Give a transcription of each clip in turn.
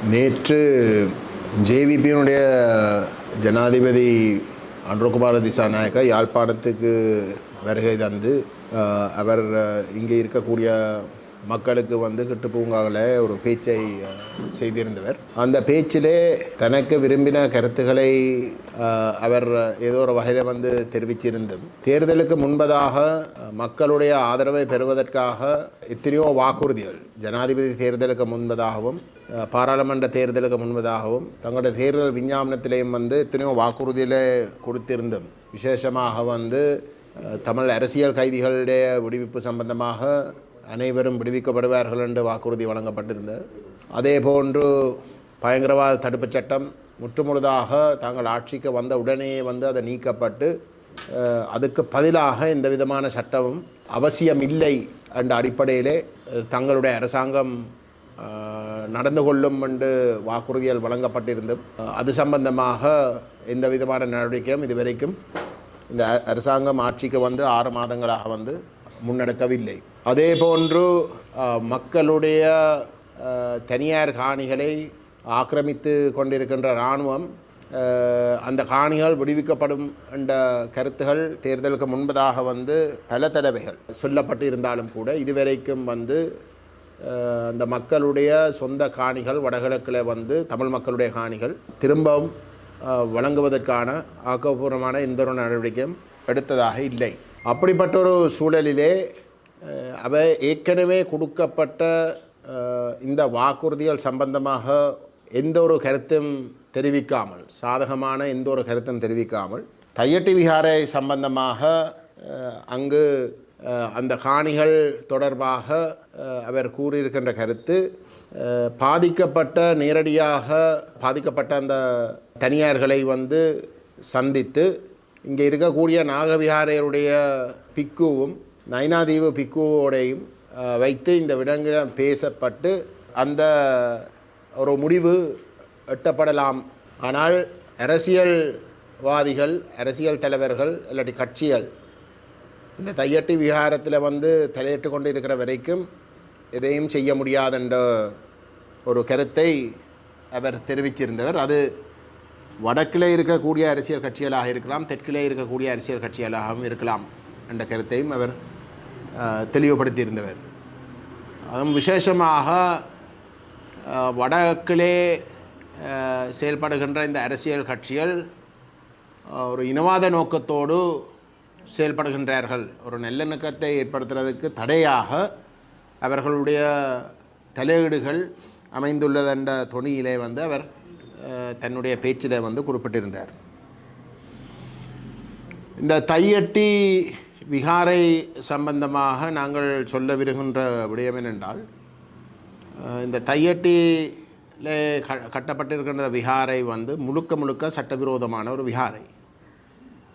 நேற்று ஜேவிபியினுடைய ஜனாதிபதி அனுரகுமார திசாநாயக்க யாழ்ப்பாணத்துக்கு வருகை தந்து அவர் இங்கே இருக்கக்கூடிய மக்களுக்கு கிட்டுப்பூங்காவில் ஒரு பேச்சை செய்திருந்தவர். அந்த பேச்சிலே தனக்கு விரும்பின கருத்துக்களை அவர் ஏதோ ஒரு வகையில் தெரிவிச்சிருந்தது. தேர்தலுக்கு முன்பதாக மக்களுடைய ஆதரவை பெறுவதற்காக எத்தனையோ வாக்குறுதிகள் ஜனாதிபதி தேர்தலுக்கு முன்பதாகவும் பாராளுமன்ற தேர்தலுக்கு முன்பதாகவும் தங்களுடைய தேர்தல் விஞ்ஞாபனத்திலேயும் எத்தனையோ வாக்குறுதிகளை கொடுத்திருந்தோம். விசேஷமாக தமிழ் அரசியல் கைதிகளுடைய விடுவிப்பு சம்பந்தமாக அனைவரும் விடுவிக்கப்படுவார்கள் என்று வாக்குறுதி வழங்கப்பட்டிருந்தது. அதே போன்று பயங்கரவாத தடுப்புச் சட்டம் முற்றுமுழுதாக தாங்கள் ஆட்சிக்கு வந்த உடனே அதை நீக்கப்பட்டு அதுக்கு பதிலாக எந்த விதமான சட்டமும் அவசியமில்லை என்ற அடிப்படையிலே தங்களுடைய அரசாங்கம் நடந்து கொள்ளும் என்று வாக்குறுதிகள் வழங்கப்பட்டிருந்தது. அது சம்பந்தமாக எந்த விதமான நடவடிக்கையும் இதுவரைக்கும் இந்த அரசாங்கம் ஆட்சிக்கு 6 மாதங்களாக முன்னெடுக்கவில்லை. அதே போன்று மக்களுடைய தனியார் காணிகளை ஆக்கிரமித்து கொண்டிருக்கின்ற இராணுவம் அந்த காணிகள் விடுவிக்கப்படும் என்ற கருத்துகள் தேர்தலுக்கு முன்பதாக பல தடவைகள் சொல்லப்பட்டு இருந்தாலும் கூட இதுவரைக்கும் அந்த மக்களுடைய சொந்த காணிகள் வடகிழக்கில் தமிழ் மக்களுடைய காணிகள் திரும்பவும் வழங்குவதற்கான ஆக்கப்பூர்வமான எந்த ஒரு நடவடிக்கையும் எடுத்ததாக இல்லை. அப்படிப்பட்ட ஒரு சூழலிலே அவை ஏற்கனவே கொடுக்கப்பட்ட இந்த வாக்குறுதிகள் சம்பந்தமாக எந்த ஒரு கருத்தும் தெரிவிக்காமல், சாதகமான எந்த ஒரு கருத்தும் தெரிவிக்காமல், தையட்டி விகாரை சம்பந்தமாக அங்கு அந்த காணிகள் தொடர்பாக அவர் கூறியிருக்கின்ற கருத்து நேரடியாக பாதிக்கப்பட்ட அந்த தனியார்களை சந்தித்து இங்கே இருக்கக்கூடிய நாகவிகாரையுடைய பிக்குவும் நைனாதீவு பிக்குவோடையும் வைத்து இந்த விடங்களில் பேசப்பட்டு அந்த ஒரு முடிவு எட்டப்படலாம். ஆனால் அரசியல்வாதிகள், அரசியல் தலைவர்கள் இல்லாட்டி கட்சிகள் இந்த தையட்டி விகாரத்தில் தலையிட்டு கொண்டு இருக்கிற வரைக்கும் எதையும் செய்ய முடியாதென்ற ஒரு கருத்தை அவர் தெரிவிச்சிருந்தவர். அது வடக்கிலே இருக்கக்கூடிய அரசியல் கட்சிகளாக இருக்கலாம், தெற்கிலே இருக்கக்கூடிய அரசியல் கட்சிகளாகவும் இருக்கலாம் என்ற கருத்தையும் அவர் தெளிவுபடுத்தியிருந்தவர். அதுவும் விசேஷமாக வடக்கிலே செயல்படுகின்ற இந்த அரசியல் கட்சிகள் ஒரு இனவாத நோக்கத்தோடு செயல்படுகின்றார்கள். ஒரு நல்லிணக்கத்தை ஏற்படுத்துவதற்கு தடையாக அவர்களுடைய தலையீடுகள் அமைந்துள்ளதென்ற தொனியிலே அவர் தன்னுடைய பேச்சிலே குறிப்பிட்டிருந்தார். இந்த தையட்டி விகாரை சம்பந்தமாக நாங்கள் சொல்ல விருகின்ற விடயம் என்னென்றால், இந்த தையட்டிலே கட்டப்பட்டிருக்கின்ற விகாரை முழுக்க சட்டவிரோதமான ஒரு விகாரை.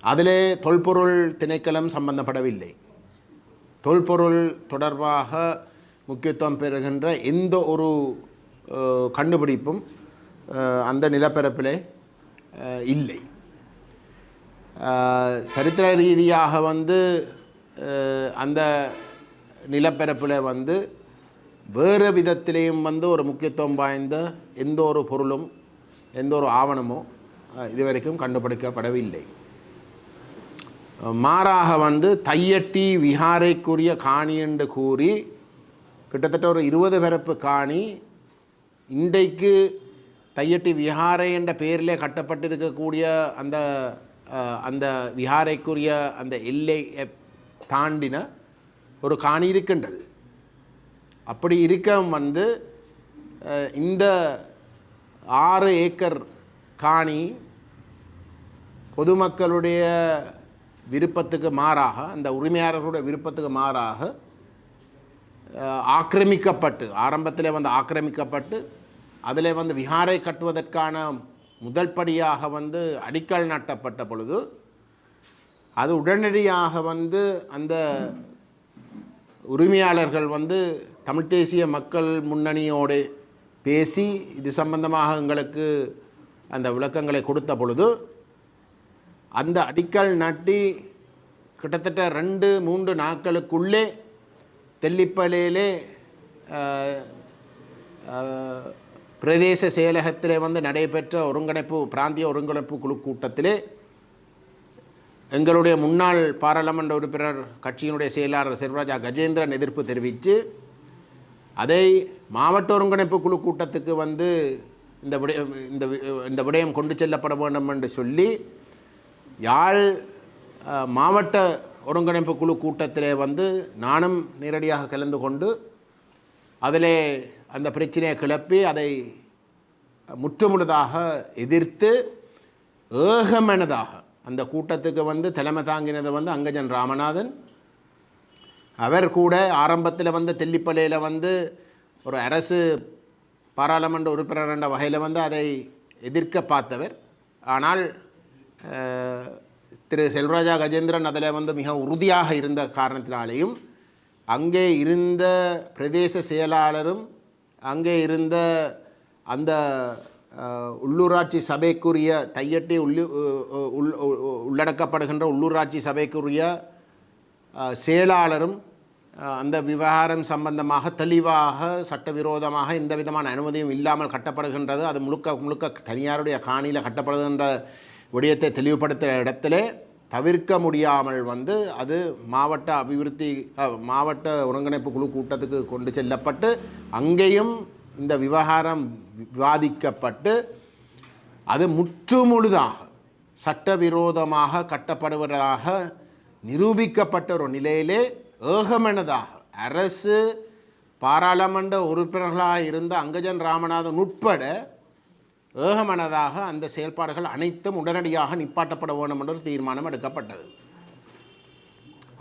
அதிலே தொல்பொருள் திணைக்களம் சம்பந்தப்படவில்லை. தொல்பொருள் தொடர்பாக முக்கியத்துவம் பெறுகின்ற எந்த ஒரு கண்டுபிடிப்பும் அந்த நிலப்பரப்பிலே இல்லை. சரித்திர ரீதியாக அந்த நிலப்பரப்பில் வேறு விதத்திலேயும் ஒரு முக்கியத்துவம் வாய்ந்த எந்த ஒரு பொருளும் எந்த ஒரு ஆவணமோ இதுவரைக்கும் கண்டுபிடிக்கப்படவில்லை. மாறாக தையட்டி விகாரைக்குரிய காணி என்று கூறி கிட்டத்தட்ட ஒரு 20 பரப்பு காணி இன்றைக்கு தையட்டி விகாரை என்ற பெயரிலே கட்டப்பட்டிருக்கக்கூடிய அந்த அந்த விகாரைக்குரிய அந்த எல்லை தாண்டின ஒரு காணி இருக்கின்றது. அப்படி இருக்க இந்த 6 ஏக்கர் காணி பொதுமக்களுடைய விருப்பத்துக்கு மாறாக, அந்த உரிமையாளர்களுடைய விருப்பத்துக்கு மாறாக ஆக்கிரமிக்கப்பட்டு, ஆரம்பத்தில் ஆக்கிரமிக்கப்பட்டு அதில் விகாரை கட்டுவதற்கான முதல் படியாக அடிக்கல் நாட்டப்பட்ட பொழுது அது உடனடியாக அந்த உரிமையாளர்கள் தமிழ் தேசிய மக்கள் முன்னணியோடு பேசி இது சம்பந்தமாக எங்களுக்கு அந்த விளக்கங்களை கொடுத்த பொழுது அந்த அடிக்கல் நாட்டி கிட்டத்தட்ட 2-3 நாட்களுக்குள்ளே தெல்லிப்பளையிலே பிரதேச செயலகத்திலே வந்து நடைபெற்ற பிராந்திய ஒருங்கிணைப்பு குழு கூட்டத்திலே எங்களுடைய முன்னாள் பாராளுமன்ற உறுப்பினர் கட்சியினுடைய செயலாளர் செல்வராஜா கஜேந்திரன் எதிர்ப்பு தெரிவித்து அதை மாவட்ட ஒருங்கிணைப்பு குழு கூட்டத்துக்கு வந்து இந்த விடயம் கொண்டு செல்லப்பட வேண்டும் என்று சொல்லி யாழ் மாவட்ட ஒருங்கிணைப்பு குழு கூட்டத்திலே வந்து நானும் நேரடியாக கலந்து கொண்டு அதிலே அந்த பிரச்சனையை கிளப்பி அதை முற்றுமுழுதாக எதிர்த்து ஏகமனதாக அந்த கூட்டத்துக்கு வந்து தலைமை தாங்கினது வந்து அங்கஜன் ராமநாதன். அவர் கூட ஆரம்பத்தில் வந்து தெல்லிப்பள்ளியில் வந்து ஒரு அரசு பாராளுமன்ற உறுப்பினர் என்ற வகையில் வந்து அதை எதிர்க்க பார்த்தவர். ஆனால் திரு செல்வராஜா கஜேந்திரன் அதில் வந்து மிக உறுதியாக இருந்த காரணத்தினாலேயும் அங்கே இருந்த பிரதேச செயலாளரும் அங்கே இருந்த அந்த உள்ளூராட்சி சபைக்குரிய தையட்டி உள்ளடக்கப்படுகின்ற உள்ளூராட்சி சபைக்குரிய செயலாளரும் அந்த விவகாரம் சம்பந்தமாக தெளிவாக சட்டவிரோதமாக எந்த விதமான அனுமதியும் இல்லாமல் கட்டப்படுகின்றது, அது முழுக்க தனியாருடைய காணியில் கட்டப்படுகின்ற விடயத்தை தெளிவுபடுத்துகிற இடத்திலே தவிர்க்க முடியாமல் வந்து அது மாவட்ட ஒருங்கிணைப்பு குழு கூட்டத்துக்கு கொண்டு செல்லப்பட்டு அங்கேயும் இந்த விவகாரம் விவாதிக்கப்பட்டு அது முற்றுமுழுதாக சட்டவிரோதமாக கட்டப்படுவதாக நிரூபிக்கப்பட்ட ஒரு நிலையிலே ஏகமனதாக அரசு பாராளுமன்ற உறுப்பினர்களாக இருந்த அங்கஜன் ராமநாதன் உட்பட ஏகமனதாக அந்த செயல்பாடுகள் அனைத்தும் உடனடியாக நிப்பாட்டப்பட வேண்டும் என்ற ஒரு தீர்மானம் எடுக்கப்பட்டது.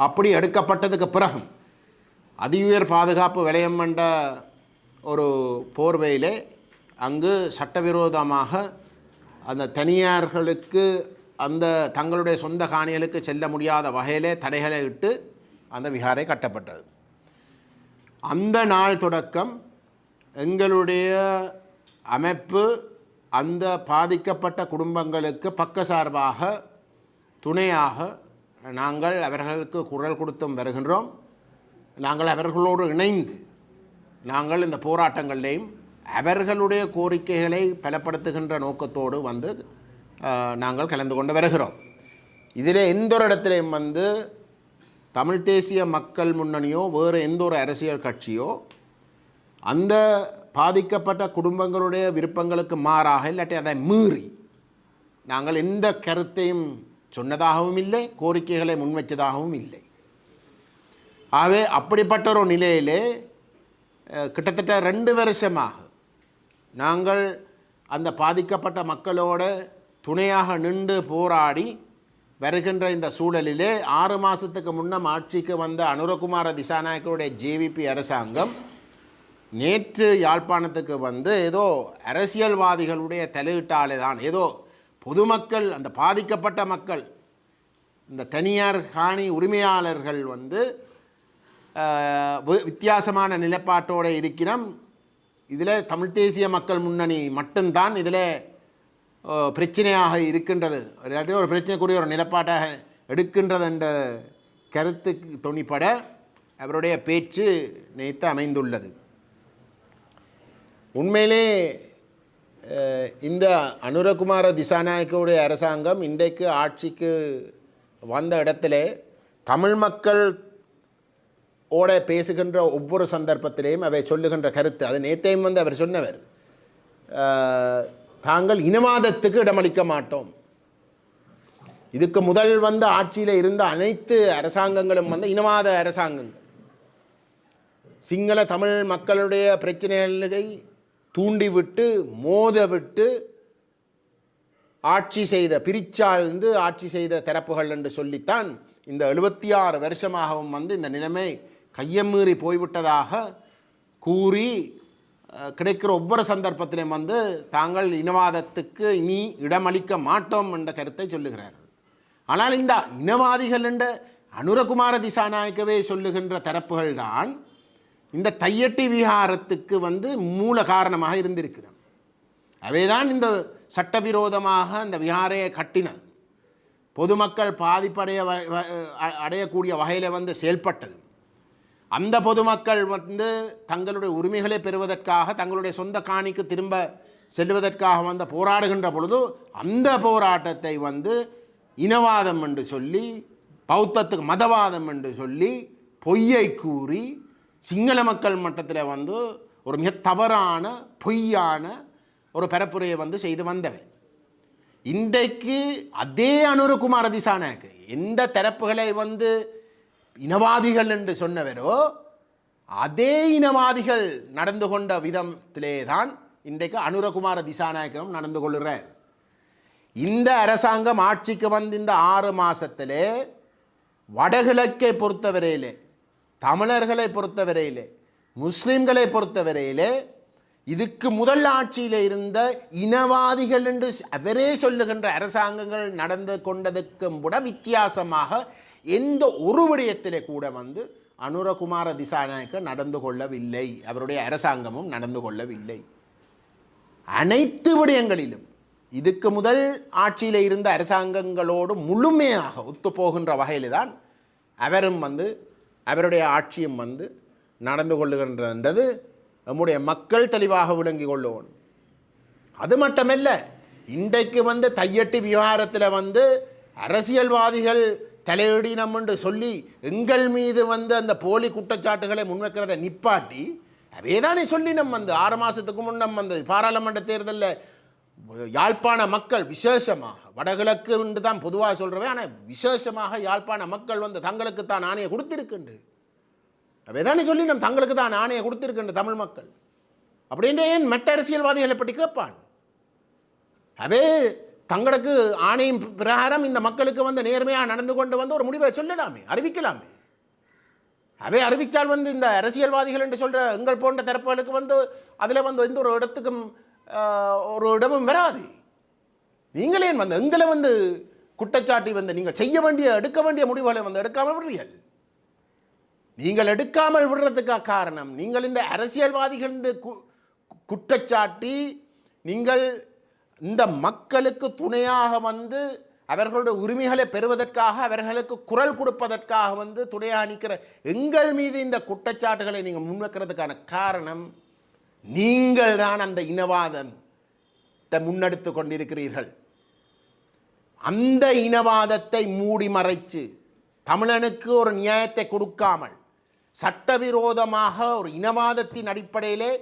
அப்படி எடுக்கப்பட்டதுக்கு பிறகு அதிஉயர் பாதுகாப்பு வலயம் என்ற ஒரு போர்வையிலே அங்கு சட்டவிரோதமாக அந்த தனியார்களுக்கு அந்த தங்களுடைய சொந்த காணிகளுக்கு செல்ல முடியாத வகையிலே தடைகளை இட்டு அந்த விகாரை கட்டப்பட்டது. அந்த நாள் தொடக்கம் எங்களுடைய அமைப்பு அந்த பாதிக்கப்பட்ட குடும்பங்களுக்கு பக்கசார்பாக துணையாக நாங்கள் அவர்களுக்கு குரல் கொடுத்தும் வருகின்றோம். நாங்கள் அவர்களோடு இணைந்து நாங்கள் இந்த போராட்டங்களையும் அவர்களுடைய கோரிக்கைகளை பலப்படுத்துகின்ற நோக்கத்தோடு வந்து நாங்கள் கலந்து கொண்டு வருகிறோம். இதில் எந்த ஒரு இடத்துலையும் வந்து தமிழ் தேசிய மக்கள் முன்னணியோ வேறு எந்த ஒரு அரசியல் கட்சியோ அந்த பாதிக்கப்பட்ட குடும்பங்களுடைய விருப்பங்களுக்கு மாறாக இல்லாட்டி அதை மீறி நாங்கள் எந்த கருத்தையும் சொன்னதாகவும் இல்லை, கோரிக்கைகளை முன்வைச்சதாகவும் இல்லை. ஆகவே அப்படிப்பட்ட ஒரு நிலையிலே கிட்டத்தட்ட 2 வருஷமாக நாங்கள் அந்த பாதிக்கப்பட்ட மக்களோட துணையாக நின்று போராடி வருகின்ற இந்த சூழலிலே 6 மாதத்துக்கு முன்னம் ஆட்சிக்கு வந்த அனுரகுமார திசாநாயக்கருடைய ஜேவிபி அரசாங்கம் நேற்று யாழ்ப்பாணத்துக்கு வந்து ஏதோ அரசியல்வாதிகளுடைய தலையீட்டாலே தான் ஏதோ பொதுமக்கள் அந்த பாதிக்கப்பட்ட மக்கள் இந்த தனியார் காணி உரிமையாளர்கள் வந்து வித்தியாசமான நிலைப்பாட்டோடு இருக்கிறோம், இதில் தமிழ் தேசிய மக்கள் முன்னணி மட்டும்தான் இதில் பிரச்சனையாக இருக்கின்றது, இல்லாட்டி ஒரு பிரச்சனைக்குரிய ஒரு நிலைப்பாட்டாக எடுக்கின்றது என்ற கருத்துக்கு துணிப்பட அவருடைய பேச்சு நேற்று அமைந்துள்ளது. உண்மையிலே இந்த அனுரகுமார திசாநாயக்கவுடைய அரசாங்கம் இன்றைக்கு ஆட்சிக்கு வந்த இடத்துல தமிழ் மக்கள் ஓட பேசுகின்ற ஒவ்வொரு சந்தர்ப்பத்திலேயும் அவை சொல்லுகின்ற கருத்து, அது நேற்றையும் வந்து அவர் சொன்னவர், தாங்கள் இனவாதத்துக்கு இடமளிக்க மாட்டோம். இதுக்கு முதல் வந்த ஆட்சியில் இருந்த அனைத்து அரசாங்கங்களும் வந்து இனவாத அரசாங்கங்கள், சிங்கள தமிழ் மக்களுடைய பிரச்சனைகளை தூண்டிவிட்டு மோதவிட்டு ஆட்சி செய்த பிரிச்சாழ்ந்து ஆட்சி செய்த தரப்புகள் என்று சொல்லித்தான் இந்த 76 வருஷமாகவும் வந்து இந்த நிலைமை கையமீறி போய்விட்டதாக கூறி கிடைக்கிற ஒவ்வொரு சந்தர்ப்பத்திலும் வந்து தாங்கள் இனவாதத்துக்கு இனி இடமளிக்க மாட்டோம் என்ற கருத்தை சொல்லுகிறார்கள். ஆனால் இந்த இனவாதிகள் என்ற அனுரகுமார திசாநாயக்கவே சொல்லுகின்ற தரப்புகள் தான் இந்த தையட்டி விஹாரத்துக்கு வந்து மூல காரணமாக இருந்திருக்கிறது. அவைதான் இந்த சட்டவிரோதமாக இந்த விஹாரையை கட்டினது, பொதுமக்கள் பாதிப்படைய அடையக்கூடிய வகையில் வந்து செயல்பட்டது. அந்த பொதுமக்கள் வந்து தங்களுடைய உரிமைகளை பெறுவதற்காக தங்களுடைய சொந்த காணிக்கு திரும்ப செல்வதற்காக வந்து போராடுகின்ற பொழுது அந்த போராட்டத்தை வந்து இனவாதம் என்று சொல்லி, பௌத்தத்துக்கு மதவாதம் என்று சொல்லி பொய்யை கூறி சிங்கள மக்கள் மட்டத்தில் வந்து ஒரு மிக தவறான பொய்யான ஒரு பரப்புரையை வந்து செய்து வந்தவன். இன்றைக்கு அதே அனுரகுமார திசாநாயக்க எந்த தரப்புகளை வந்து இனவாதிகள் என்று சொன்னவரோ அதே இனவாதிகள் நடந்து கொண்ட விதத்திலே தான் இன்றைக்கு அனுரகுமார திசாநாயக்கம் நடந்து கொள்கிறார். இந்த அரசாங்கம் ஆட்சிக்கு வந்து இந்த 6 மாதத்திலே வடகிழக்கை பொறுத்தவரையிலே, தமிழர்களை பொறுத்தவரையிலே, முஸ்லிம்களை பொறுத்தவரையிலே இதுக்கு முதல் ஆட்சியில் இருந்த இனவாதிகள் என்று அவரே சொல்லுகின்ற அரசாங்கங்கள் நடந்து கொண்டதுக்கும் கூட வித்தியாசமாக எந்த ஒரு விடயத்திலே கூட வந்து அனுரகுமார திசாநாயக்க நடந்து கொள்ளவில்லை, அவருடைய அரசாங்கமும் நடந்து கொள்ளவில்லை. அனைத்து விடயங்களிலும் இதுக்கு முதல் ஆட்சியில் இருந்த அரசாங்கங்களோடு முழுமையாக ஒத்துப்போகின்ற வகையில் தான் அவரும் வந்து அவருடைய ஆட்சியும் வந்து நடந்து கொள்ளுகின்றது நம்முடைய மக்கள் தெளிவாக விளங்கி கொள்ளுவோம். அது மட்டுமல்ல, இன்றைக்கு வந்து தையட்டி விவகாரத்தில் வந்து அரசியல்வாதிகள் தலையிடினம் என்று சொல்லி எங்கள் மீது வந்து அந்த போலி குற்றச்சாட்டுகளை முன்வைக்கிறத நிப்பாட்டி அவைதானே சொல்லி நம்ம வந்து 6 மாதத்துக்கு முன்னம் வந்து பாராளுமன்ற தேர்தலில் யாழ்ப்பாண மக்கள் விசேஷமாக, வடகிழக்கு என்று தான் பொதுவாக சொல்கிறவே, ஆனால் விசேஷமாக யாழ்ப்பாண மக்கள் வந்து தங்களுக்கு தான் ஆணையை கொடுத்திருக்கின்று, அவைதானே சொல்லி நம்ம தங்களுக்கு தான் ஆணையை கொடுத்திருக்கின்ற தமிழ் மக்கள் அப்படின்ற ஏன் மற்ற அரசியல்வாதிகளை பற்றி கேட்பான்? அவே தங்களுக்கு ஆணையின் பிரகாரம் இந்த மக்களுக்கு வந்து நேர்மையாக நடந்து கொண்டு வந்து ஒரு முடிவை சொல்லலாமே, அறிவிக்கலாமே. அவை அறிவித்தால் வந்து இந்த அரசியல்வாதிகள் என்று சொல்கிற எங்கள் போன்ற தரப்புகளுக்கு வந்து அதில் வந்து எந்த ஒரு இடத்துக்கும் ஒரு இடமும் வராது. நீங்களே வந்து எங்களை வந்து குற்றச்சாட்டி வந்து நீங்கள் செய்ய வேண்டிய எடுக்க வேண்டிய முடிவுகளை வந்து எடுக்காமல் விடுறீர்கள். நீங்கள் எடுக்காமல் விடுறதுக்காக காரணம் நீங்கள் இந்த அரசியல்வாதிகள் குற்றச்சாட்டி நீங்கள் இந்த மக்களுக்கு துணையாக வந்து அவர்களுடைய உரிமைகளை பெறுவதற்காக அவர்களுக்கு குரல் கொடுப்பதற்காக வந்து துணையாக நிற்கிற எங்கள் மீது இந்த குற்றச்சாட்டுகளை நீங்கள் முன்வைக்கிறதுக்கான காரணம் நீங்கள் தான் அந்த இனவாதத்தை முன்னெடுத்து கொண்டிருக்கிறீர்கள். அந்த இனவாதத்தை மூடி மறைச்சு தமிழனுக்கு ஒரு நியாயத்தை கொடுக்காமல் சட்டவிரோதமாக ஒரு இனவாதத்தின் அடிப்படையிலே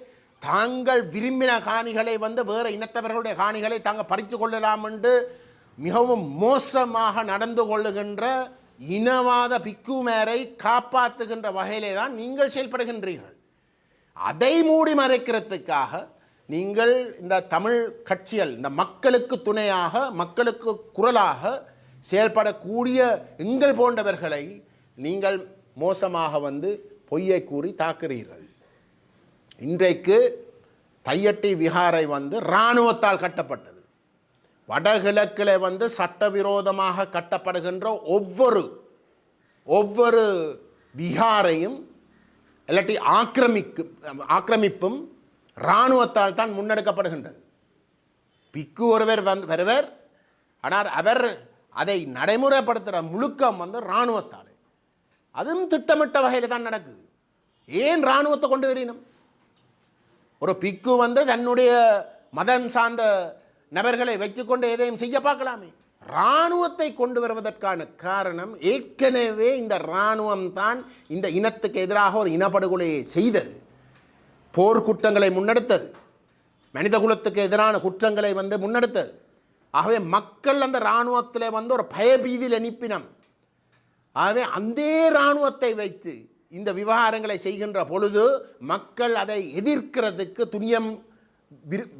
தாங்கள் விரும்பின காணிகளை வந்து வேறு இனத்தவர்களுடைய காணிகளை தாங்கள் பறித்து கொள்ளலாம் என்று மிகவும் மோசமாக நடந்து கொள்ளுகின்ற இனவாத பிக்குமேரை காப்பாற்றுகின்ற வகையிலே தான் நீங்கள் செயல்படுகின்றீர்கள். அதை மூடி மறைக்கிறதுக்காக நீங்கள் இந்த தமிழ் கட்சிகள் இந்த மக்களுக்கு துணையாக மக்களுக்கு குரலாக செயல்படக்கூடிய எங்கள் போன்றவர்களை நீங்கள் மோசமாக வந்து பொய்யை கூறி தாக்குறீர்கள். இன்றைக்கு தையட்டி விகாரை வந்து இராணுவத்தால் கட்டப்பட்டது. வடகிழக்கில் வந்து சட்டவிரோதமாக கட்டப்படுகின்ற ஒவ்வொரு விகாரையும் இல்லாட்டி ஆக்கிரமிப்பும் இராணுவத்தால் தான் முன்னெடுக்கப்படுகின்றது. பிக்கு ஒருவர் வருவர், ஆனால் அவர் அதை நடைமுறைப்படுத்துகிற முழுக்கம் வந்து இராணுவத்தால். அதுவும் திட்டமிட்ட வகையில் தான் நடக்குது. ஏன் இராணுவத்தை கொண்டு வரணும்? ஒரு பிக்கு வந்து தன்னுடைய மதம் சார்ந்த நபர்களை வைத்துக்கொண்டு எதையும் செய்ய பார்க்கலாமே. இராணுவத்தை கொண்டு வருவதற்கான காரணம் ஏற்கனவே இந்த இராணுவம் தான் இந்த இனத்துக்கு எதிராக ஒரு இனப்படுகொலையை செய்தது, போர்க்குற்றங்களை முன்னெடுத்தது, மனித குலத்துக்கு எதிரான குற்றங்களை வந்து முன்னெடுத்தது. ஆகவே மக்கள் அந்த இராணுவத்தில் வந்து ஒரு பயபீதியில் அனுப்பினம். ஆகவே அந்த இராணுவத்தை வைத்து இந்த விவகாரங்களை செய்கின்ற பொழுது மக்கள் அதை எதிர்க்கிறதுக்கு துணியம்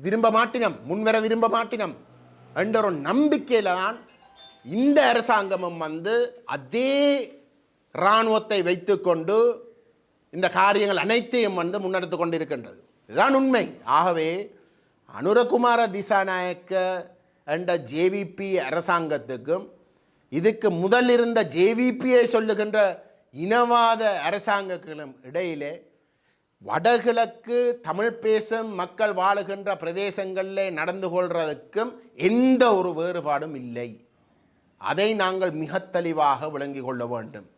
விரும்ப மாட்டினம், முன்வர விரும்ப மாட்டினம் என்ற ஒரு நம்பிக்கையில் தான் இந்த அரசாங்கமும் வந்து அதே இராணுவத்தை வைத்துக்கொண்டு இந்த காரியங்கள் அனைத்தையும் வந்து முன்னெடுத்து கொண்டிருக்கின்றது. இதுதான் உண்மை. ஆகவே அனுரகுமார திசாநாயக்க என்ற ஜேவிபி அரசாங்கத்துக்கும் இதுக்கு முதல் இருந்த ஜேவிபியை சொல்லுகின்ற இனவாத அரசாங்கங்களும் இடையிலே வடகிழக்கு தமிழ் பேசும் மக்கள் வாழுகின்ற பிரதேசங்களில் நடந்து கொள்வதற்கும் எந்த ஒரு வேறுபாடும் இல்லை. அதை நாங்கள் மிக தெளிவாக விளங்கி கொள்ள வேண்டும்.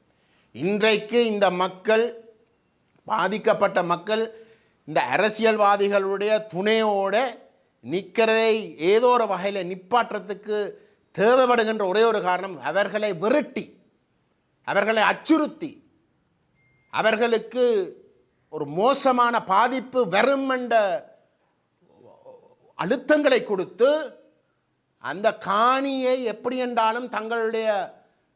இன்றைக்கு இந்த மக்கள் பாதிக்கப்பட்ட மக்கள் இந்த அரசியல்வாதிகளுடைய துணையோடு நிற்கிறதை ஏதோ ஒரு வகையில் நிப்பாற்றத்துக்கு தேவைப்படுகின்ற ஒரே ஒரு காரணம், அவர்களை விரட்டி, அவர்களை அச்சுறுத்தி, அவர்களுக்கு ஒரு மோசமான பாதிப்பு வரும் என்ற அழுத்தங்களை கொடுத்து அந்த காணியை எப்படி என்றாலும் தங்களுடைய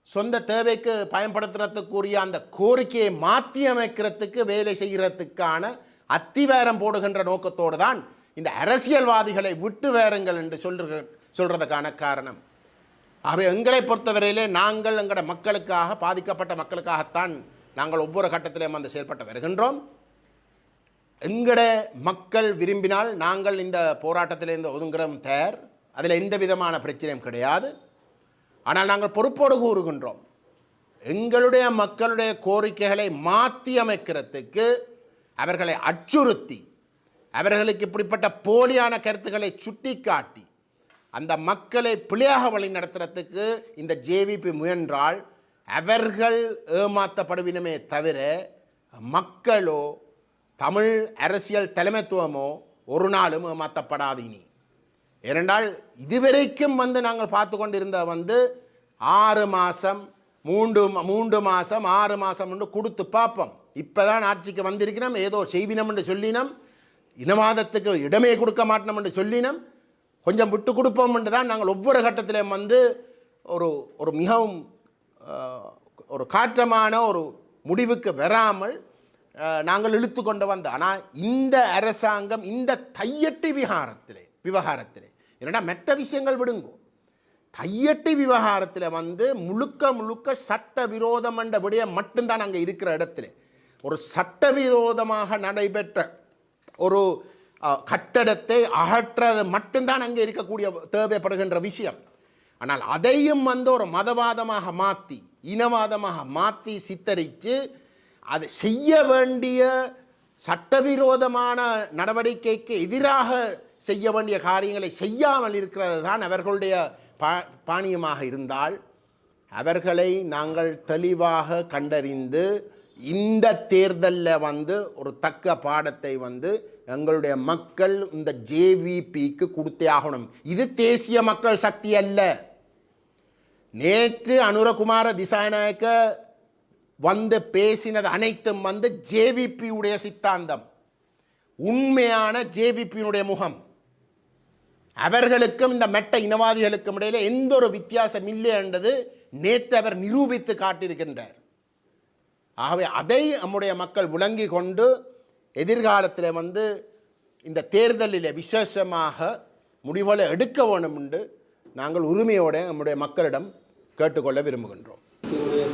சொந்த தேவைக்கு பயன்படுத்துறதுக்குரிய அந்த கோரிக்கையை மாற்றி அமைக்கிறதுக்கு வேலை செய்கிறதுக்கான அத்திவேரம் போடுகின்ற நோக்கத்தோடு தான் இந்த அரசியல்வாதிகளை விட்டு வேறுங்கள் என்று சொல்றதுக்கான காரணம். ஆகவே எங்களை பொறுத்தவரையிலே நாங்கள் எங்களோட மக்களுக்காக, பாதிக்கப்பட்ட மக்களுக்காகத்தான் நாங்கள் ஒவ்வொரு கட்டத்திலையும் வந்து செயல்பட்டு வருகின்றோம். எங்கட மக்கள் விரும்பினால் நாங்கள் இந்த போராட்டத்திலிருந்து ஒதுங்குறோம் தயார், அதில் எந்த விதமான பிரச்சனையும் கிடையாது. ஆனால் நாங்கள் பொறுப்போடு கூறுகின்றோம், எங்களுடைய மக்களுடைய கோரிக்கைகளை மாற்றி அமைக்கிறதுக்கு அவர்களை அச்சுறுத்தி, அவர்களுக்கு இப்படிப்பட்ட போலியான கருத்துக்களை சுட்டி காட்டி அந்த மக்களை பிழையாக வழி நடத்துறதுக்கு இந்த ஜேவிபி முயன்றால் அவர்கள் ஏமாற்றப்படுவினமே தவிர மக்களோ தமிழ் அரசியல் தலைமைத்துவமோ ஒரு நாளும் ஏமாற்றப்படாது. இனி ஏனென்றால் இதுவரைக்கும் வந்து நாங்கள் பார்த்து கொண்டிருந்த வந்து 6 மாதம் 3 மாதம் 6 மாதம் என்று கொடுத்து பார்ப்போம். இப்போ தான் ஆட்சிக்கு வந்திருக்கிறோம், ஏதோ செய்வினம் என்று சொல்லினோம், இனவாதத்துக்கு இடமே கொடுக்க மாட்டோம் என்று சொல்லினோம், கொஞ்சம் விட்டு கொடுப்போம் என்று தான் நாங்கள் ஒவ்வொரு கட்டத்திலையும் வந்து ஒரு மிகவும் ஒரு காற்றமான ஒரு முடிவுக்கு வராமல் நாங்கள் இழுத்து கொண்டு வந்தோம். ஆனால் இந்த அரசாங்கம் இந்த தையட்டி விவகாரத்திலே என்னடா மெட்ட விஷயங்கள் விடுங்கோ, தையட்டி விவகாரத்தில் வந்து முழுக்க சட்டவிரோதம் என்ற விடைய மட்டும்தான் அங்கே இருக்கிற இடத்துல ஒரு சட்டவிரோதமாக நடைபெற்ற ஒரு கட்டடத்தை அகற்றது மட்டும்தான் அங்கே இருக்கக்கூடிய தேவைப்படுகின்ற விஷயம். ஆனால் அதையும் வந்து ஒரு மதவாதமாக மாற்றி, இனவாதமாக மாற்றி சித்தரித்து அதை செய்ய வேண்டிய சட்டவிரோதமான நடவடிக்கைக்கு எதிராக செய்ய வேண்டிய காரியங்களை செய்யாமல் இருக்கிறது தான் அவர்களுடைய பாணியமாக இருந்தால், அவர்களை நாங்கள் தெளிவாக கண்டறிந்து இந்த தேர்தலில் வந்து ஒரு தக்க பாடத்தை வந்து எங்களுடைய மக்கள் இந்த ஜேவிபிக்கு கொடுத்தே ஆகணும். இது தேசிய மக்கள் சக்தி அல்ல. நேற்று அனுரகுமார திசாநாயக்க வந்து பேசினது அனைத்தும் வந்து ஜேவிபியுடைய சித்தாந்தம், உண்மையான ஜேவிபியினுடைய முகம். அவர்களுக்கும் இந்த மெட்ட இனவாதிகளுக்கும் இடையில எந்த ஒரு வித்தியாசம் இல்லை என்றது நேற்று அவர் நிரூபித்து காட்டியிருக்கின்றார். ஆகவே அதை நம்முடைய மக்கள் விளங்கி கொண்டு எதிர்காலத்தில் வந்து இந்த தேர்தலில் விசேஷமாக முடிவுகளை எடுக்க வேண்டும் என்று நாங்கள் உரிமையோடு நம்முடைய மக்களிடம் கேட்டுக்கொள்ள விரும்புகின்றோம்.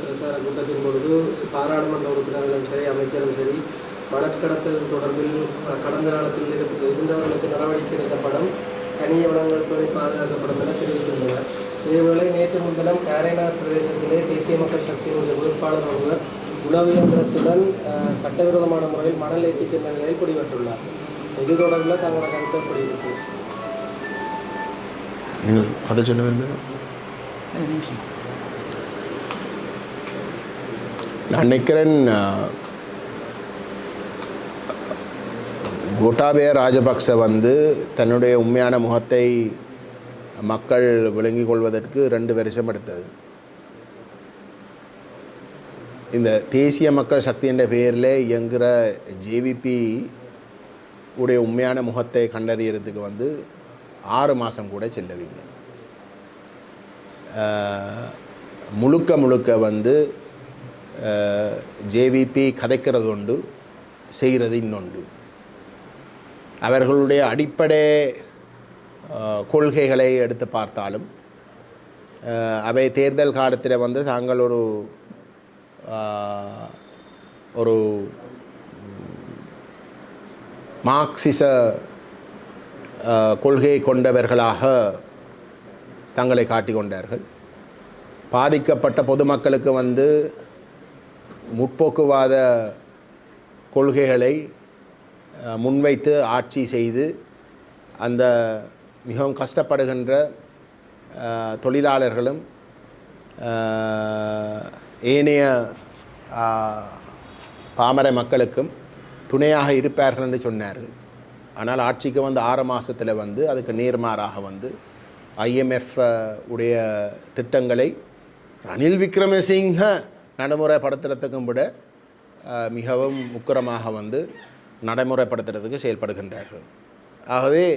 பிரச்சார கூட்டத்தின் பொழுது பாராளுமன்ற உறுப்பினர்களும் சரி, அமைச்சரும் சரி, வழக்கடத்தல் தொடர்பில் கடந்த காலத்தில் இருந்தவர்களுக்கு நடவடிக்கை எடுக்கப்படும், கனிய வளங்கள் துறை பாதுகாக்கப்படும் என தெரிவித்துள்ளனர். இதேவேளை நேற்று முன்தினம் காரைநாத் பிரதேசத்திலே தேசிய மக்கள் சக்தியினுடைய வேட்பாளர் ஒருவர் உளவு இயந்திரத்துடன் சட்டவிரோதமான முறையில் மணல் ஏற்றி சென்ற நிலையில் பிடிபட்டுள்ளார். இது தொடர்பில் தங்களோட கருத்து எப்படி இருக்கு? நான் நினைக்கிறேன் கோட்டாபய ராஜபக்ச வந்து தன்னுடைய உண்மையான முகத்தை மக்கள் விளங்கிக் கொள்வதற்கு 2 வருஷம் எடுத்தது. இந்த தேசிய மக்கள் சக்தி என்ற பெயரில் இயங்குகிற ஜேவிபி உடைய உண்மையான முகத்தை கண்டறியறதுக்கு வந்து 6 மாதம் கூட செல்லவில்லை. முழுக்க வந்து ஜேவிபி கதைக்கிறது உண்டு, செய்கிறது இன்னொன்று. அவர்களுடைய அடிப்படை கொள்கைகளை எடுத்து பார்த்தாலும் அவை தேர்தல் காலத்தில் வந்து தாங்கள் ஒரு மார்க்சிச கொள்கையை கொண்டவர்களாக தங்களை காட்டிக்கொண்டார்கள். பாதிக்கப்பட்ட பொதுமக்களுக்கு வந்து முற்போக்குவாத கொள்கைகளை முன்வைத்து ஆட்சி செய்து அந்த மிகவும் கஷ்டப்படுகின்ற தொழிலாளர்களும் ஏனைய பாமர மக்களுக்கும் துணையாக இருப்பார்கள் என்று சொன்னார்கள். ஆனால் ஆட்சிக்கு வந்து 6 மாதத்தில் வந்து அதுக்கு நேர்மாறாக வந்து IMF உடைய திட்டங்களை ரணில் விக்ரமசிங்க நடைமுறைப்படுத்துறதுக்கும் விட மிகவும் உக்கிரமாக வந்து நடைமுறைப்படுத்துறதுக்கு செயல்படுகின்றார்கள். ஆகவே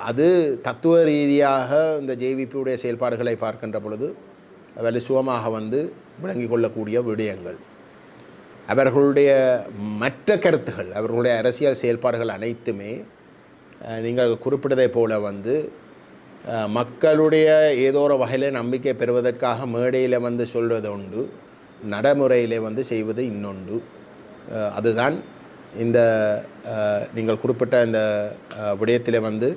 அது தத்துவ ரீதியாக இந்த JVP-உடைய செயல்பாடுகளை பார்க்கின்ற பொழுது வலுசுவமாக வந்து விளங்கிக் கொள்ளக்கூடிய விடயங்கள். அவர்களுடைய மற்ற கருத்துகள், அவர்களுடைய அரசியல் செயல்பாடுகள் அனைத்துமே நீங்கள் குறிப்பிட்டதை போல வந்து மக்களுடைய ஏதோ ஒரு வகையில் நம்பிக்கை பெறுவதற்காக மேடையில் வந்து சொல்வது உண்டு, நடைமுறையில் வந்து செய்வது இன்னொன்று. அதுதான் இந்த நீங்கள் குறிப்பிட்ட இந்த விடயத்தில் வந்து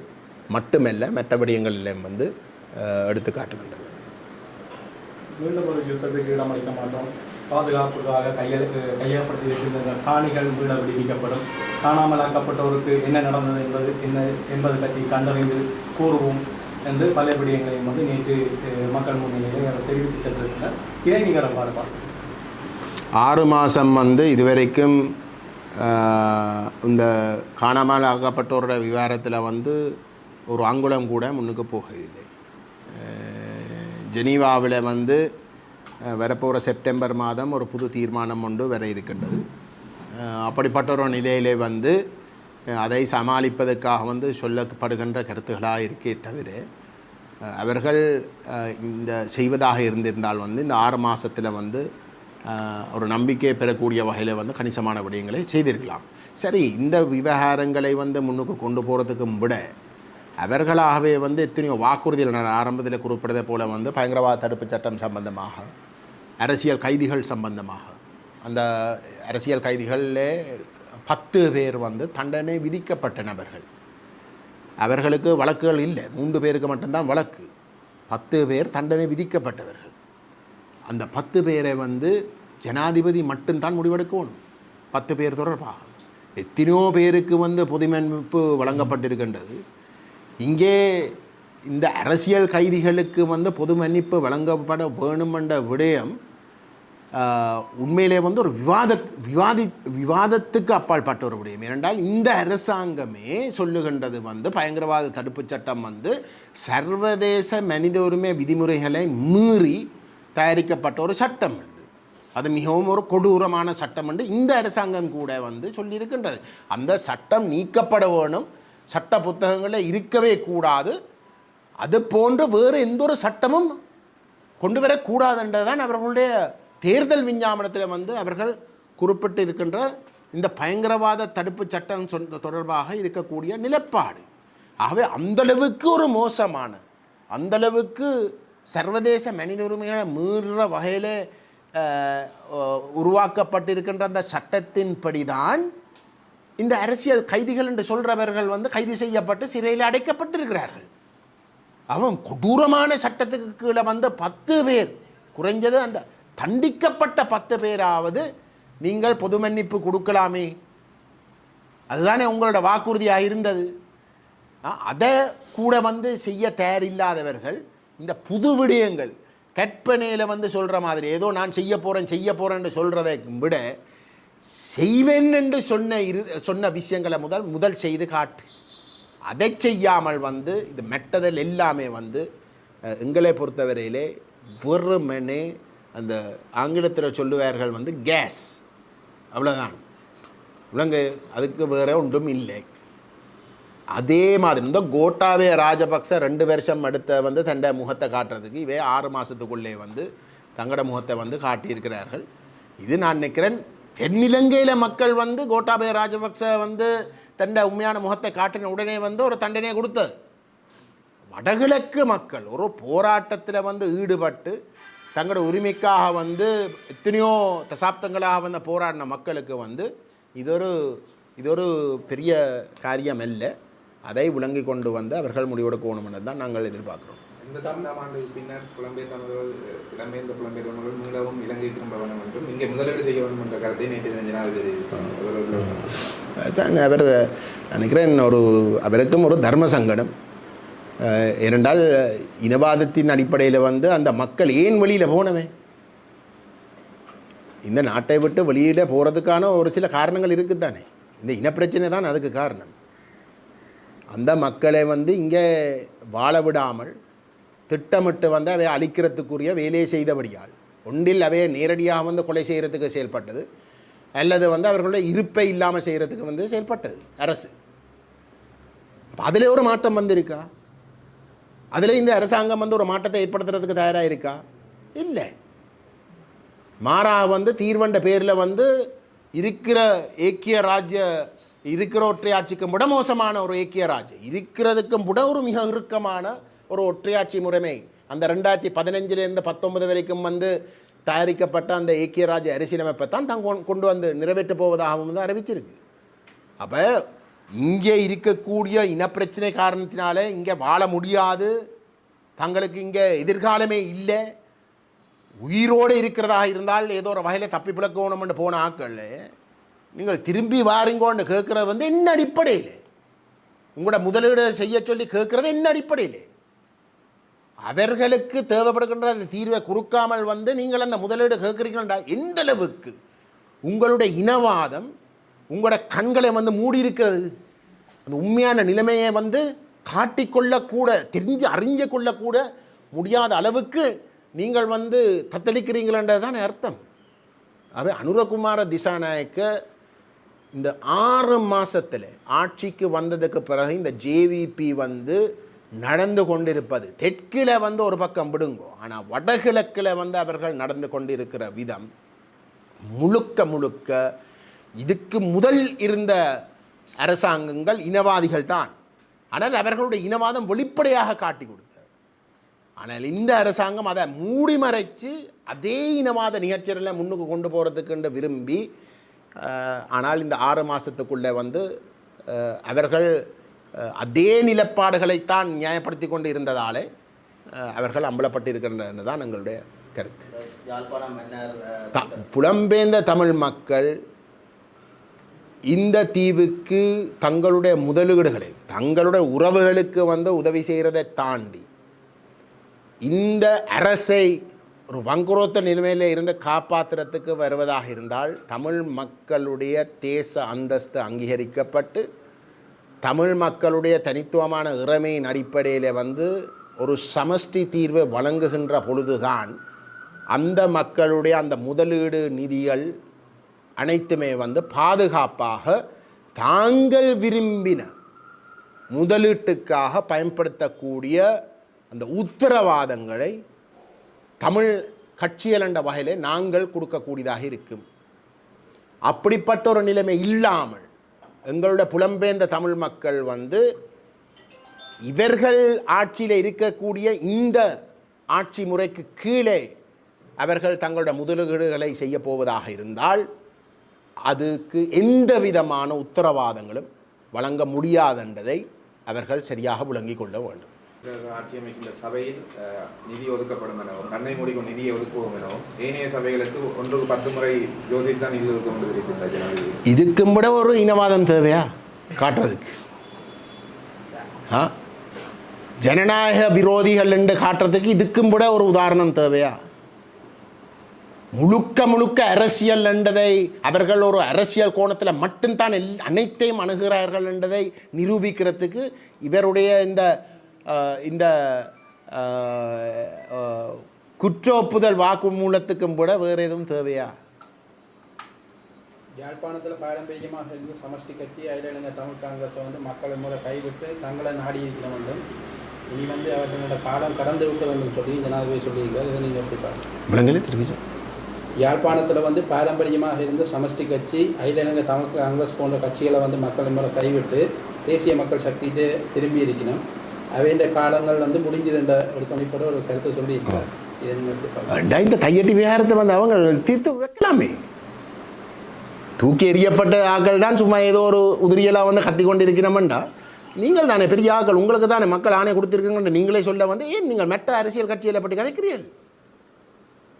மட்டுமல்ல மற்ற விடயங்களிலும் வந்து எடுத்து காட்டுகின்றது. மீண்டும் ஒரு யுத்தத்துக்கு இடமளிக்க மாட்டோம், பாதுகாப்புக்காக கையகப்படுத்தி வைத்திருந்த காணிகள் மீள விடுவிக்கப்படும், காணாமலாக்கப்பட்டோருக்கு என்ன நடந்தது என்பது பற்றி கண்டறிந்து கூறுவோம் என்று பல விடயங்களையும் வந்து நேற்று மக்கள் முன்னிலையை அவர் தெரிவித்து சென்றிருக்கிறார். இதை நீங்கள் பார்க்கலாம். 6 மாதம் வந்து இதுவரைக்கும் இந்த காணாமல் ஆக்கப்பட்டோரோட விவகாரத்தில் வந்து ஒரு அங்குலம் கூட முன்னுக்கு போகவில்லை. ஜெனீவாவில் வந்து வரப்போகிற செப்டம்பர் மாதம் ஒரு புது தீர்மானம் ஒன்று வர இருக்கின்றது. அப்படிப்பட்ட ஒரு நிலையிலே வந்து அதை சமாளிப்பதற்காக வந்து சொல்லப்படுகின்ற கருத்துக்களாக இருக்கே தவிர அவர்கள் இந்த செய்வதாக இருந்திருந்தால் வந்து இந்த 6 மாதத்தில் வந்து ஒரு நம்பிக்கை பெறக்கூடிய வகையில் வந்து கணிசமான விடயங்களை செய்திருக்கலாம். சரி, இந்த விவகாரங்களை வந்து முன்னுக்கு கொண்டு போகிறதுக்கு விட அவர்களாகவே வந்து எத்தனையோ வாக்குறுதிகள் நான் ஆரம்பத்தில் குறிப்பிட்டதை போல் வந்து பயங்கரவாத தடுப்பு சட்டம் சம்பந்தமாக, அரசியல் கைதிகள் சம்பந்தமாக, அந்த அரசியல் கைதிகளில் 10 பேர் வந்து தண்டனை விதிக்கப்பட்ட நபர்கள். அவர்களுக்கு வழக்குகள் இல்லை, 3 பேருக்கு மட்டும்தான் வழக்கு. 10 பேர் தண்டனை விதிக்கப்பட்டவர்கள். அந்த 10 பேரை வந்து ஜனாதிபதி மட்டும்தான் முடிவெடுக்கணும். 10 பேர் தொடர்பாக எத்தனையோ பேருக்கு வந்து பொது மன்னிப்பு வழங்கப்பட்டிருக்கின்றது. இங்கே இந்த அரசியல் கைதிகளுக்கு வந்து பொது மன்னிப்பு வழங்கப்பட வேணுமென்ற விடயம் உண்மையிலே வந்து ஒரு விவாதத்துக்கு அப்பால் பட்ட ஒரு விடயம். ஏனென்றால் இந்த அரசாங்கமே சொல்லுகின்றது வந்து பயங்கரவாத தடுப்பு சட்டம் வந்து சர்வதேச மனித உரிமை விதிமுறைகளை மீறி தயாரிக்கப்பட்ட ஒரு சட்டம் உண்டு. அது மிகவும் ஒரு கொடூரமான சட்டம் என்று இந்த அரசாங்கம் கூட வந்து சொல்லியிருக்கின்றது. அந்த சட்டம் நீக்கப்பட வேணும், சட்ட புத்தகங்களில் இருக்கவே கூடாது, அது போன்று வேறு எந்த ஒரு சட்டமும் கொண்டு வரக்கூடாதுன்றதுதான் அவர்களுடைய தேர்தல் விஞ்ஞாபனத்தில் வந்து அவர்கள் குறிப்பிட்டு இருக்கின்ற இந்த பயங்கரவாத தடுப்பு சட்டம் தொடர்பாக இருக்கக்கூடிய நிலைப்பாடு. ஆகவே அந்தளவுக்கு ஒரு மோசமான, அந்தளவுக்கு சர்வதேச மனித உரிமைகளை மீறுற வகையில் உருவாக்கப்பட்டிருக்கின்ற அந்த சட்டத்தின்படி தான் இந்த அரசியல் கைதிகள் என்று சொல்கிறவர்கள் வந்து கைது செய்யப்பட்டு சிறையில் அடைக்கப்பட்டிருக்கிறார்கள். அவன் கொடூரமான சட்டத்துக்கு கீழே வந்து 10 பேர், குறைஞ்சது அந்த தண்டிக்கப்பட்ட 10 பேராவது நீங்கள் பொது மன்னிப்பு கொடுக்கலாமே, அதுதானே உங்களோட வாக்குறுதியாக இருந்தது. அதை கூட வந்து செய்ய தயாரில்லாதவர்கள் இந்த புது விடயங்கள் கற்பனையில் வந்து சொல்கிற மாதிரி ஏதோ நான் செய்ய போகிறேன்னு சொல்கிறதை விட செய்வேன் என்று சொன்ன விஷயங்களை முதல் செய்து காட்டு. அதை செய்யாமல் வந்து இது மெட்டதல் எல்லாமே வந்து எங்களை பொறுத்தவரையிலே வெறுமனே அந்த ஆங்கிலத்தில் சொல்லுவார்கள் வந்து கேஸ், அவ்வளோதான் விலங்கு, அதுக்கு வேறு ஒன்றும் இல்லை. அதே மாதிரி இந்த கோட்டாபய ராஜபக்ச 2 வருஷம் அடுத்த வந்து தண்ட முகத்தை காட்டுறதுக்கு இவே 6 மாதத்துக்குள்ளே வந்து தங்கட முகத்தை வந்து காட்டியிருக்கிறார்கள். இது நான் நினைக்கிறேன் தென்னிலங்கையில் மக்கள் வந்து கோட்டாபய ராஜபக்ச வந்து தண்ட உண்மையான முகத்தை காட்டின உடனே வந்து ஒரு தண்டனையை கொடுத்தது. வடகிழக்கு மக்கள் ஒரு போராட்டத்தில் வந்து ஈடுபட்டு தங்களோட உரிமைக்காக வந்து எத்தனையோ தசாப்தங்களாக வந்து போராடின மக்களுக்கு வந்து இது ஒரு பெரிய காரியம் அல்ல. அதை விளங்கி கொண்டு வந்து அவர்கள் முடிவெடுக்கணும் என்று தான் நாங்கள் எதிர்பார்க்கிறோம். இந்த 5ஆம் ஆண்டுக்கு பின்னர் புலம்பெயர் தமிழர்கள், இடம்பெயர்ந்த புலம்பெயர் தமிழர்கள் மீளவும் இலங்கை திரும்ப வேண்டும் என்றும் இங்கே முதலீடு செய்ய வேண்டும் என்ற கருத்தை நேற்று ஜனாதிபதி தான் அவர் நினைக்கிறேன். அவருக்கும் ஒரு தர்ம சங்கடம். ஏனென்றால் இனவாதத்தின் அடிப்படையில் வந்து அந்த மக்கள் ஏன் வெளியில் போனவே, இந்த நாட்டை விட்டு வெளியில் போகிறதுக்கான ஒரு சில காரணங்கள் இருக்குது தானே. இந்த இனப்பிரச்சனை தான் அதுக்கு காரணம். அந்த மக்களை வந்து இங்கே வாழ விடாமல் திட்டமிட்டு வந்து அவை அழிக்கிறதுக்குரிய வேலையை செய்தபடியால் ஒன்றில் அவையை நேரடியாக வந்து கொலை செய்கிறதுக்கு செயல்பட்டது, அல்லது வந்து அவர்களுடைய இருப்பை இல்லாமல் செய்கிறதுக்கு வந்து செயல்பட்டது அரசு. அதில் ஒரு மாற்றம் வந்திருக்கா? அதில் இந்த அரசாங்கம் வந்து ஒரு மாற்றத்தை ஏற்படுத்துறதுக்கு தயாராக இருக்கா? இல்லை. மாறாக வந்து தீர்வண்ட பேரில் வந்து இருக்கிற ஏக்கிய ராஜ்ய இருக்கிற ஒற்றையாட்சிக்கும் விட மோசமான ஒரு ஏக்கிய ராஜ்யம் இருக்கிறதுக்கும் விட ஒரு மிக இறுக்கமான ஒரு ஒற்றையாட்சி முறைமை அந்த 2015 19 வரைக்கும் வந்து தயாரிக்கப்பட்ட அந்த ஏக்கிய ராஜ்ய அரசியலமைப்பை தான் கொண்டு வந்து நிறைவேற்றப் போவதாகவும் வந்து அறிவிச்சிருக்கு. அப்போ இங்கே இருக்கக்கூடிய இனப்பிரச்சனை காரணத்தினாலே இங்கே வாழ முடியாது, தங்களுக்கு இங்கே எதிர்காலமே இல்லை, உயிரோடு இருக்கிறதாக இருந்தால் ஏதோ ஒரு வகையில் தப்பி பிழக்கணும்னு போன ஆக்கள் நீங்கள் திரும்பி வாருங்கோன்னு கேட்குறது வந்து என்ன அடிப்படையில்? உங்களோட முதலீடு செய்ய சொல்லி கேட்குறது என்ன அடிப்படையில்? அவர்களுக்கு தேவைப்படுகின்ற அந்த தீர்வை கொடுக்காமல் வந்து நீங்கள் அந்த முதலீடு கேட்குறீங்களா? எந்த அளவுக்கு உங்களுடைய இனவாதம் உங்களோட கண்களை வந்து மூடி இருக்கிறது? அந்த உண்மையான நிலைமையை வந்து காட்டிக்கொள்ளக்கூட அறிஞ்சு கொள்ளக்கூட முடியாத அளவுக்கு நீங்கள் வந்து தத்தளிக்கிறீங்களன்றது தான் அர்த்தம். அவை அனுரகுமார திசாநாயக்க இந்த 6 மாதத்தில் ஆட்சிக்கு வந்ததுக்கு பிறகு இந்த ஜேவிபி வந்து நடந்து கொண்டிருப்பது தெற்கில் வந்து ஒரு பக்கம் விடுங்கோ, ஆனால் வடகிழக்கில் வந்து அவர்கள் நடந்து கொண்டிருக்கிற விதம் முழுக்க இதுக்கு முதல் இருந்த அரசாங்கங்கள் இனவாதிகள் தான். ஆனால் அவர்களுடைய இனவாதம் வெளிப்படையாக காட்டி கொடுத்தார். ஆனால் இந்த அரசாங்கம் அதை மூடி மறைச்சு அதே இனவாத நிகழ்ச்சிகளை முன்னுக்கு கொண்டு போகிறதுக்குன்னு விரும்பி, ஆனால் இந்த 6 மாதத்துக்குள்ளே வந்து அவர்கள் அதே நிலப்பாடுகளைத்தான் நியாயப்படுத்தி கொண்டு இருந்ததாலே அவர்கள் அம்பலப்பட்டிருக்கின்றன தான் எங்களுடைய கருத்து. புலம்பெயர்ந்த தமிழ் மக்கள் இந்த தீவுக்கு தங்களுடைய முதலீடுகளை தங்களுடைய உறவுகளுக்கு வந்து உதவி செய்கிறதை தாண்டி இந்த அரசை ஒரு வங்குரோத்த நிலைமையில் இருந்து காப்பாற்றுறதுக்கு வருவதாக இருந்தால் தமிழ் மக்களுடைய தேச அந்தஸ்து அங்கீகரிக்கப்பட்டு தமிழ் மக்களுடைய தனித்துவமான இறைமையின் அடிப்படையில் வந்து ஒரு சமஷ்டி தீர்வை வழங்குகின்ற பொழுதுதான் அந்த மக்களுடைய அந்த முதலீடு நிதிகள் அனைத்துமே வந்து பாதுகாப்பாக தாங்கள் விரும்பின முதலீட்டுக்காக பயன்படுத்தக்கூடிய அந்த உத்தரவாதங்களை தமிழ் கட்சிகள் என்ற வகையில் நாங்கள் கொடுக்கக்கூடியதாக இருக்கும். அப்படிப்பட்ட ஒரு நிலைமை இல்லாமல் எங்களுடைய புலம்பெயர்ந்த தமிழ் மக்கள் வந்து இவர்கள் ஆட்சியில் இருக்கக்கூடிய இந்த ஆட்சி முறைக்கு கீழே அவர்கள் தங்களுடைய முதலீடுகளை செய்ய போவதாக இருந்தால் அதுக்கு எந்த விதமான உத்தரவாதங்களும் வழங்க முடியாதென்றதை அவர்கள் சரியாக விளங்கிக் கொள்ள வேண்டும். ஆட்சி அமைக்கின்ற சபையில் நிதி ஒதுக்கப்படும் எனவும் கண்ணை மூடிக்கும் நிதியை ஒதுக்குவோம் எனவும் ஏனைய சபைகளுக்கு 1க்கு 10 முறை யோசித்தான் நிதி ஒதுக்க கொண்டிருக்கின்ற ஜனாதிபதி. இதுக்கும் விட ஒரு இனவாதம் தேவையா காட்டுறதுக்கு? ஜனநாயக விரோதிகள் என்று காட்டுறதுக்கு இதுக்கும் விட ஒரு உதாரணம் தேவையா? முழுக்க அரசியல் என்றதை அவர்கள் ஒரு அரசியல் கோணத்தில் மட்டும்தான் அனைத்தையும் அணுகிறார்கள் என்றதை நிரூபிக்கிறதுக்கு இவருடைய இந்த குற்ற ஒப்புதல் வாக்குமூலத்துக்கும் கூட வேறு எதுவும் தேவையா? யாழ்ப்பாணத்தில் பாரம்பரியமாக இருந்து சமஷ்டி கட்சி அகில தமிழ் காங்கிரஸை வந்து மக்களை முறை கைவிட்டு தங்களை நாடி இருக்கிற வேண்டும், இனி வந்து அவர்களோட காலம் கடந்து விட்ட வேண்டும் சொல்லி ஜனாதிபதி சொல்லியிருக்கார். இதை நீங்கள் எப்படி பாருங்கள்? யாழ்ப்பாணத்தில் வந்து பாரம்பரியமாக இருந்த சமஷ்டி கட்சி அகில தமிழ் காங்கிரஸ் போன்ற கட்சிகளை வந்து மக்களை முறை கைவிட்டு தேசிய மக்கள் சக்திட்டு திரும்பி இருக்கணும், அவைன்ற காலங்கள் வந்து முடிஞ்சிருந்த ஒரு தனிப்பட்ட ஒரு கருத்தை சொல்லியிருக்கார். இந்த தையட்டி விகாரத்தை வந்து அவங்க தீர்த்து வைக்கலாமே. தூக்கி எறியப்பட்ட ஆக்கள் தான் சும்மா ஏதோ ஒரு உதிரியெல்லாம் வந்து கத்தி கொண்டு இருக்கிறோம்டா. நீங்கள் தானே பெரிய ஆக்கள், உங்களுக்கு தானே மக்கள் ஆணை கொடுத்துருக்கீங்கன்னு நீங்களே சொல்ல வந்து ஏன் நீங்கள் மெட்ட அரசியல் கட்சியில் பற்றி கதைக்கிறீர்கள்?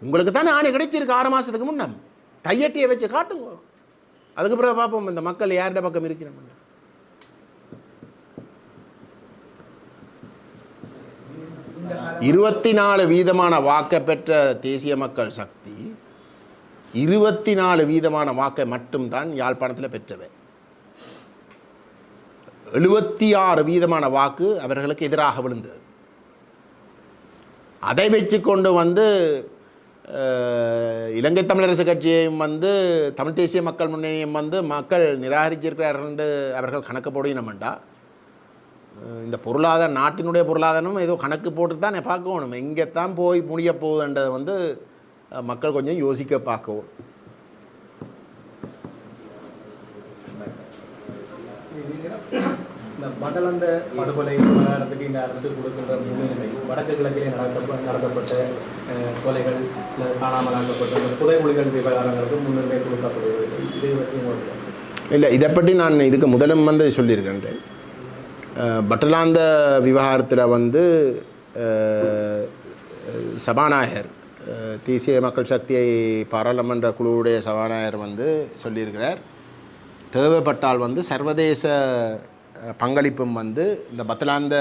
உங்களுக்கு தானே ஆணை கிடைச்சிருக்கு 6 மாதத்துக்கு முன்ன. தையட்டியை வச்சு காட்டுங்க, அதுக்கு பிறகு பார்ப்போம் இந்த மக்கள் யாருடைய பக்கம் இருக்கிறோம். 24% வாக்கை பெற்ற தேசிய மக்கள் சக்தி 24% வாக்கை மட்டும்தான் யாழ்ப்பாணத்தில் பெற்றவை. 76% வாக்கு அவர்களுக்கு எதிராக விழுந்தது. அதை வச்சு கொண்டு வந்து இலங்கை தமிழரசு கட்சியையும் வந்து தமிழ் தேசிய மக்கள் முன்னணியும் வந்து மக்கள் நிராகரிச்சிருக்கிறார்கள் என்று அவர்கள் கணக்கு போடணுமெண்டா இந்த பொருளாதார நாட்டினுடைய பொருளாதாரம் ஏதோ கணக்கு போட்டு தான் பார்க்கணும். எங்கே தான் போய் முடிய போகுதுன்றதை வந்து மக்கள் கொஞ்சம் யோசிக்க பார்க்கவும். இந்த மகளந்த படுகொலை விவகாரத்துக்கு இந்த அரசு கொடுக்கின்ற முன்னுரிமை வடக்கு கிழக்கிலே நடத்தப்பட்ட கொலைகள் இல்லை காணாமல் ஆக்கப்பட்ட புதைமொழிகள் விவகாரங்களுக்கு முன்னுரிமை கொடுக்கப்படுகிறது. இதை பற்றி இல்லை, இதை பற்றி நான் இதுக்கு முதலும் வந்து சொல்லியிருக்கின்றேன். பட்டலாந்த விவகாரத்தில் வந்து சபாநாயகர் தேசிய மக்கள் சக்தியை பாராளுமன்ற குழுவுடைய சபாநாயகர் வந்து சொல்லியிருக்கிறார், தேவைப்பட்டால் வந்து சர்வதேச பங்களிப்பும் வந்து இந்த பத்தலாந்த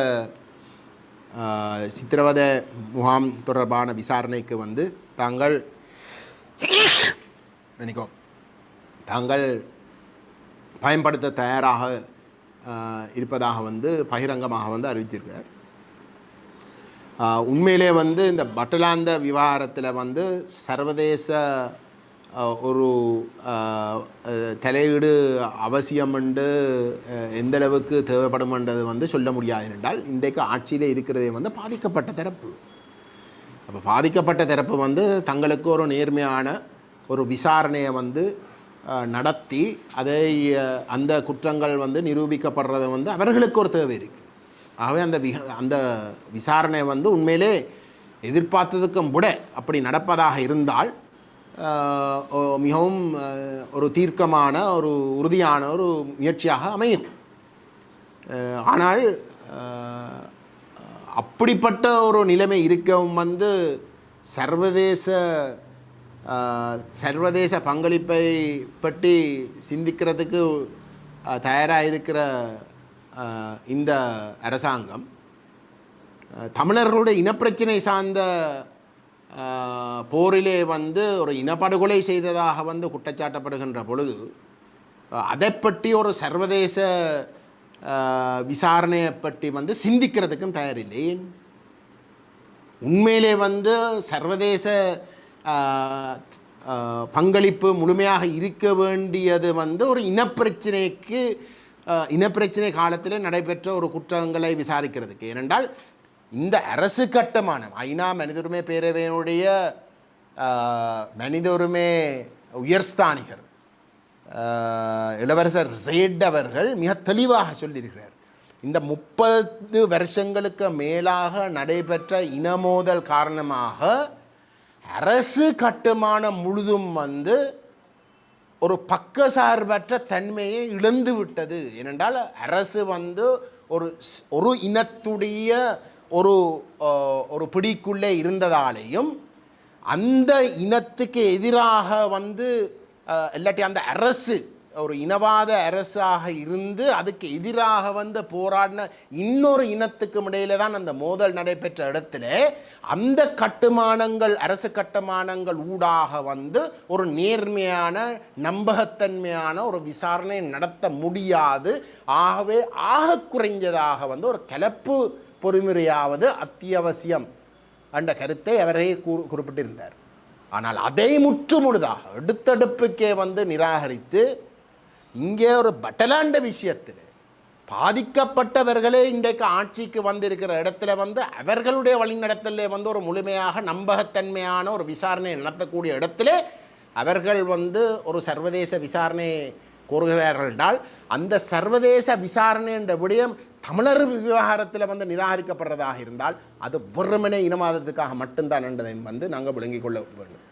சித்திரவதை முகாம் தொடர்பான விசாரணைக்கு வந்து தாங்கள் பயன்படுத்த தயாராக இருப்பதாக வந்து பகிரங்கமாக வந்து அறிவித்திருக்கிறார். உண்மையிலே வந்து இந்த பட்டலாந்த விவகாரத்தில் வந்து சர்வதேச ஒரு தலையீடு அவசியம் என்று எந்தளவுக்கு தேவைப்படும்ன்றது வந்து சொல்ல முடியாது. என்றால் இன்றைக்கு ஆட்சியில் இருக்கிறதே வந்து பாதிக்கப்பட்ட தரப்பு. அப்போ பாதிக்கப்பட்ட தரப்பு வந்து தங்களுக்கு ஒரு நேர்மையான ஒரு விசாரணையை வந்து நடத்தி அதை அந்த குற்றங்கள் வந்து நிரூபிக்கப்படுறது வந்து அவர்களுக்கு ஒரு தேவை இருக்குது. ஆகவே அந்த விசாரணை வந்து உண்மையிலே எதிர்பார்த்ததுக்கும் கூட அப்படி நடப்பதாக இருந்தால் மிகவும் ஒரு தீர்க்கமான ஒரு உறுதியான ஒரு முயற்சியாக அமையும். ஆனால் அப்படிப்பட்ட ஒரு நிலைமை இருக்கவும் வந்து சர்வதேச பங்களிப்பை பற்றி சிந்திக்கிறதுக்கு தயாராக இருக்கிற இந்த அரசாங்கம் தமிழர்களுடைய இனப்பிரச்சனை சார்ந்த போரிலே வந்து ஒரு இனப்படுகொலை செய்ததாக வந்து குற்றச்சாட்டப்படுகின்ற பொழுது அதை பற்றி ஒரு சர்வதேச விசாரணையை பற்றி வந்து சிந்திக்கிறதுக்கும் தயாரில்லை. உண்மையிலே வந்து சர்வதேச பங்களிப்பு முழுமையாக இருக்க வேண்டியது வந்து ஒரு இனப்பிரச்சனை காலத்தில் நடைபெற்ற ஒரு குற்றங்களை விசாரிக்கிறதுக்கு. ஏனென்றால் இந்த அரசு கட்டுமானம் ஐநா மனித உரிமை பேரவையினுடைய மனித உரிமை உயர்ஸ்தானிகர் இளவரசர் ஜெயட் அவர்கள் மிக தெளிவாக சொல்லியிருக்கிறார், இந்த 30 வருஷங்களுக்கு மேலாக நடைபெற்ற இனமோதல் காரணமாக அரசு கட்டுமானம் முழுதும் வந்து ஒரு பக்கசார்பற்ற தன்மையை இழந்து விட்டது. ஏனென்றால் அரசு வந்து ஒரு இனத்துடைய ஒரு பிடிக்குள்ளே இருந்ததாலேயும் அந்த இனத்துக்கு எதிராக வந்து இல்லாட்டி அந்த அரசு ஒரு இனவாத அரசாக இருந்து அதுக்கு எதிராக வந்து போராடின இன்னொரு இனத்துக்கும் இடையில தான் அந்த மோதல் நடைபெற்ற இடத்துல அந்த கட்டுமானங்கள் அரசு கட்டுமானங்கள் ஊடாக வந்து ஒரு நேர்மையான நம்பகத்தன்மையான ஒரு விசாரணை நடத்த முடியாது. ஆகவே ஆக குறைஞ்சதாக வந்து ஒரு கலப்பு பொறிமுறையாவது அத்தியாவசியம் என்ற கருத்தை அவரே குறிப்பிட்டிருந்தார். ஆனால் அதை முற்றுமுழுதாக எடுத்தடுப்புக்கே வந்து நிராகரித்து இங்கே ஒரு பட்டலாண்ட விஷயத்தில் பாதிக்கப்பட்டவர்களே இன்றைக்கு ஆட்சிக்கு வந்திருக்கிற இடத்துல வந்து அவர்களுடைய வழிநடத்தலே வந்து ஒரு முழுமையாக நம்பகத்தன்மையான ஒரு விசாரணை நடத்தக்கூடிய இடத்துல அவர்கள் வந்து ஒரு சர்வதேச விசாரணை கோருகிறார்கள் என்றால் அந்த சர்வதேச விசாரணை என்ற விடயம் தமிழர் விவகாரத்தில் வந்து நிராகரிக்கப்படுறதாக இருந்தால் அது வெறுமனே இனவாதத்துக்காக மட்டும்தான் என்பதை வந்து நாங்கள் விளங்கிக் கொள்ள வேண்டும்.